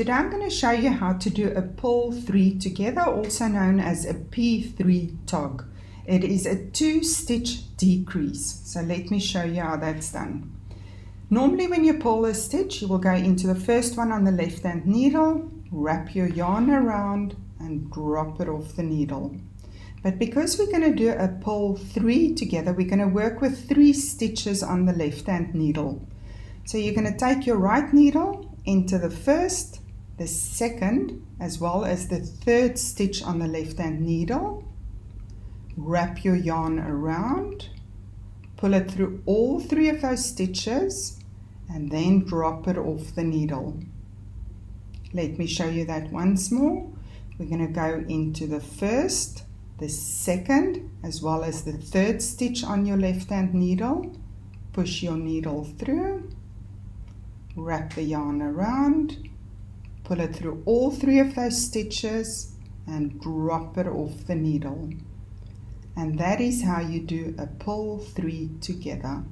Today I'm going to show you how to do a Purl 3 together, also known as a p3tog. It is a 2-stitch decrease. So let me show you how that's done. Normally when you pull a stitch, you will go into the first one on the left hand needle, wrap your yarn around and drop it off the needle. But because we're going to do a Purl 3 together, we're going to work with 3 stitches on the left hand needle. So you're going to take your right needle into the first, the second, as well as the third stitch on the left hand needle. Wrap your yarn around, pull it through all 3 of those stitches, and then drop it off the needle. Let me show you that once more. We're going to go into the first, the second, as well as the third stitch on your left hand needle. Push your needle through, wrap the yarn around, pull it through all 3 of those stitches and drop it off the needle. And that is how you do a Purl 3 together.